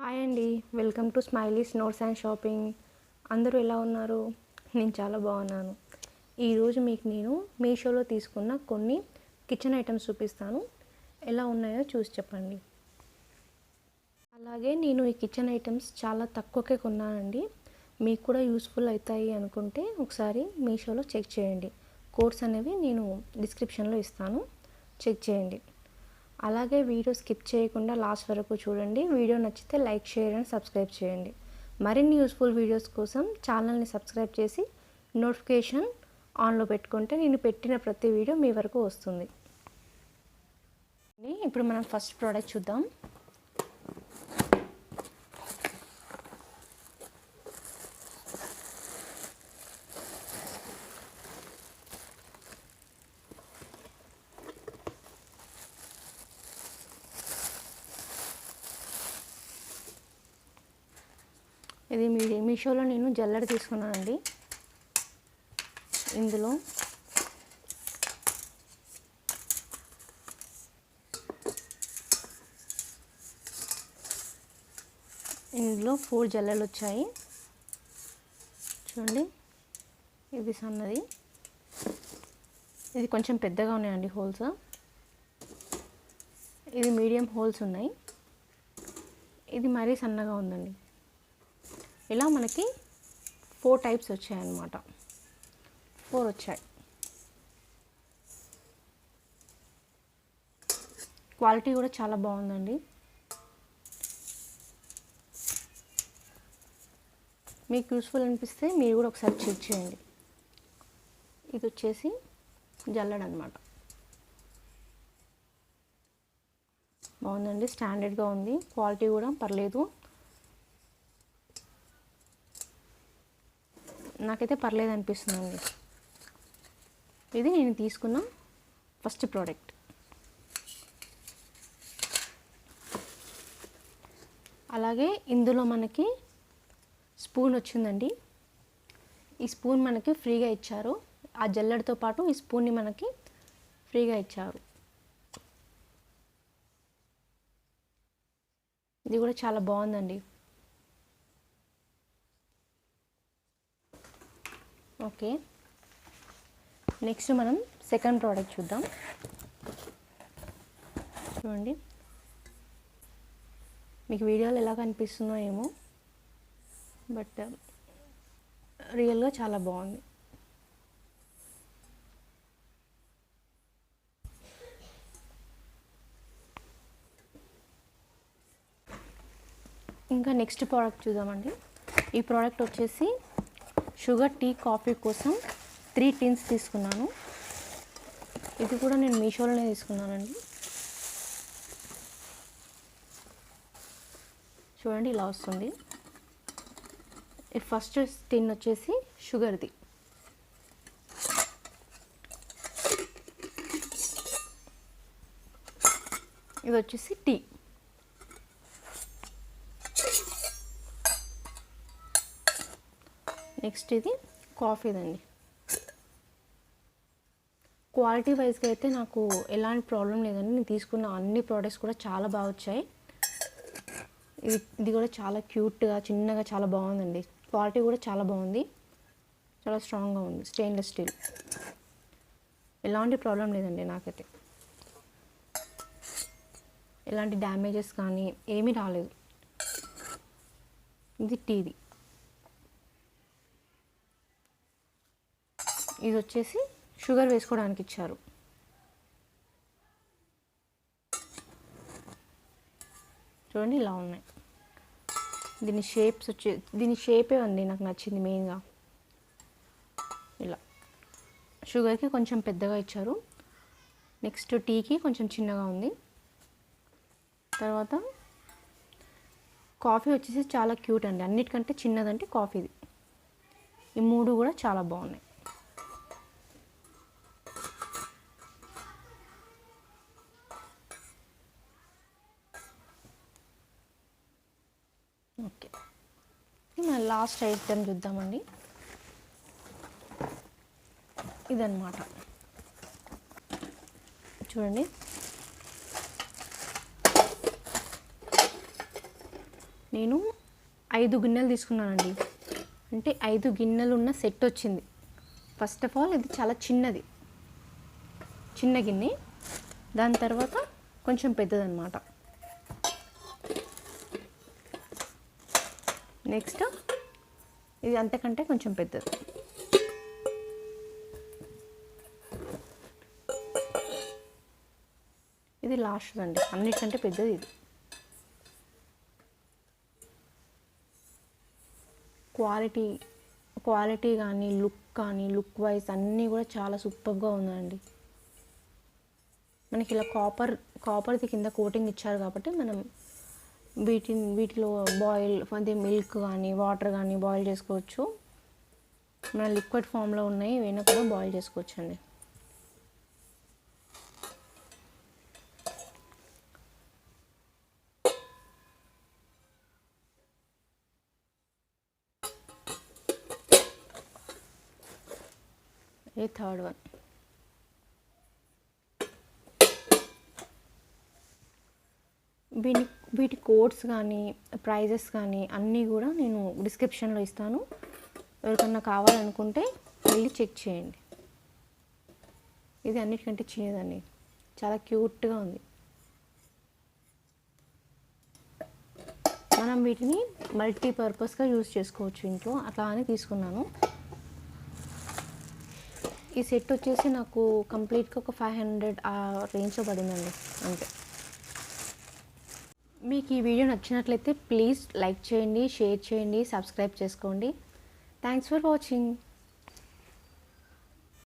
Hi అండి, welcome to smileys notes and shopping. అందరూ ఎలా ఉన్నారు? నేను చాలా బాగున్నాను. ఈరోజు మీకు నేను మీషోలో తీసుకున్న కొన్ని కిచెన్ ఐటమ్స్ చూపిస్తాను. ఎలా ఉన్నాయో చూసి చెప్పండి. అలాగే నేను ఈ కిచెన్ ఐటమ్స్ చాలా తక్కువకే కొన్నానండి. మీకు కూడా యూస్ఫుల్ అవుతాయి అనుకుంటే ఒకసారి మీషోలో చెక్ చేయండి. కోడ్స్ అనేవి నేను డిస్క్రిప్షన్లో ఇస్తాను, చెక్ చేయండి. అలాగే వీడియో స్కిప్ చేయకుండా లాస్ట్ వరకు చూడండి. వీడియో నచ్చితే లైక్, షేర్ అండ్ సబ్స్క్రైబ్ చేయండి. మరిన్ని యూస్ఫుల్ వీడియోస్ కోసం ఛానల్ని సబ్స్క్రైబ్ చేసి నోటిఫికేషన్ ఆన్లో పెట్టుకుంటే నేను పెట్టిన ప్రతి వీడియో మీ వరకు వస్తుంది. ఇప్పుడు మనం ఫస్ట్ ప్రోడక్ట్ చూద్దాం. ఇది మీషోలో నేను జల్లెడ తీసుకున్నానండి. ఇందులో ఇందులో 4 జల్లెలు వచ్చాయి. చూడండి, ఇది సన్నది, ఇది కొంచెం పెద్దగా ఉన్నాయండి హోల్స్. ఇది మీడియం హోల్స్ ఉన్నాయి, ఇది మరీ సన్నగా ఉందండి. ఇలా మనకి 4 టైప్స్ వచ్చాయన్నమాట. 4 వచ్చాయి. క్వాలిటీ కూడా చాలా బాగుందండి. మీకు యూస్ఫుల్ అనిపిస్తే మీరు కూడా ఒకసారి చెక్ చేయండి. ఇది వచ్చేసి జల్లెడ అనమాట. బాగుందండి, స్టాండర్డ్గా ఉంది, క్వాలిటీ కూడా పర్లేదు. నాకైతే పర్లేదు అనిపిస్తుందండి. ఇది నేను తీసుకున్న ఫస్ట్ ప్రోడక్ట్. అలాగే ఇందులో మనకి స్పూన్ వచ్చిందండి. ఈ స్పూన్ మనకి ఫ్రీగా ఇచ్చారు. ఆ జల్లెడతో పాటు ఈ స్పూన్ని మనకి ఫ్రీగా ఇచ్చారు. ఇది కూడా చాలా బాగుందండి. ఓకే, నెక్స్ట్ మనం సెకండ్ ప్రోడక్ట్ చూద్దాం. చూడండి, మీకు వీడియోలో ఎలా కనిపిస్తుందో ఏమో, బట్ రియల్గా చాలా బాగుంది. ఇంకా నెక్స్ట్ ప్రోడక్ట్ చూద్దామండి. ఈ ప్రోడక్ట్ వచ్చేసి షుగర్, టీ, కాఫీ కోసం 3 టిన్స్ తీసుకున్నాను. ఇది కూడా నేను మీషోలోనే తీసుకున్నానండి. చూడండి, ఇలా వస్తుంది. ఈ ఫస్ట్ టిన్ వచ్చేసి షుగర్ది. ఇది వచ్చేసి టీ. నెక్స్ట్ ఇది కాఫీదండి. క్వాలిటీ వైజ్గా అయితే నాకు ఎలాంటి ప్రాబ్లం లేదండి. నేను తీసుకున్న అన్ని ప్రోడక్ట్స్ కూడా చాలా బాగా వచ్చాయి. ఇది కూడా చాలా క్యూట్గా, చిన్నగా చాలా బాగుందండి. క్వాలిటీ కూడా చాలా బాగుంది, చాలా స్ట్రాంగ్గా ఉంది. స్టెయిన్లెస్ స్టీల్, ఎలాంటి ప్రాబ్లం లేదండి నాకైతే. ఎలాంటి డ్యామేజెస్ కానీ ఏమీ రాలేదు. ఇది టీది. ఇది వచ్చేసి షుగర్ వేసుకోవడానికి ఇచ్చారు. చూడండి, ఇలా ఉన్నాయి. దీని షేపే ఉంది, నాకు నచ్చింది మెయిన్గా. ఇలా షుగర్కి కొంచెం పెద్దగా ఇచ్చారు. నెక్స్ట్ టీకి కొంచెం చిన్నగా ఉంది. తర్వాత కాఫీ వచ్చేసి చాలా క్యూట్ అండి. అన్నిటికంటే చిన్నదంటే కాఫీది. ఈ 3 కూడా చాలా బాగున్నాయి. ఓకే, మన లాస్ట్ ఐటెం చూద్దామండి. ఇదన్నమాట. చూడండి, నేను 5 గిన్నెలు తీసుకున్నానండి. అంటే 5 గిన్నెలు ఉన్న సెట్ వచ్చింది. ఫస్ట్ ఆఫ్ ఆల్ ఇది చాలా చిన్నది, చిన్న గిన్నె. దాని తర్వాత కొంచెం పెద్దదన్నమాట. నెక్స్ట్ ఇది అంతకంటే కొంచెం పెద్దది. ఇది లాస్ట్ అండి, అన్నిటికంటే పెద్దది ఇది. క్వాలిటీ కానీ లుక్ వైజ్ అన్నీ కూడా చాలా సూపర్గా ఉందండి. మనకి ఇలా కాపర్ది కింద కోటింగ్ ఇచ్చారు కాబట్టి మనం వీటిలో బాయిల్ అదే మిల్క్ కానీ వాటర్ కానీ బాయిల్ చేసుకోవచ్చు. మన లిక్విడ్ ఫామ్లో ఉన్నాయి, ఏవైనా కూడా బాయిల్ చేసుకోవచ్చు అండి. ఇది థర్డ్ వన్. వీటి కోడ్స్ కానీ ప్రైజెస్ కానీ అన్నీ కూడా నేను డిస్క్రిప్షన్లో ఇస్తాను. ఎవరికన్నా కావాలనుకుంటే వెళ్ళి చెక్ చేయండి. ఇది అన్నిటికంటే చిన్నదండి, చాలా క్యూట్గా ఉంది. మనం వీటిని మల్టీపర్పస్గా యూజ్ చేసుకోవచ్చు ఇంట్లో, అట్లా అని తీసుకున్నాను. ఈ సెట్ వచ్చేసి నాకు కంప్లీట్గా ఒక 500 ఆ రేంజ్లో పడిందండి అంతే. మీకు ఈ వీడియో నచ్చినట్లయితే ప్లీజ్ లైక్ చేయండి, షేర్ చేయండి, సబ్స్క్రైబ్ చేసుకోండి. Thanks for watching.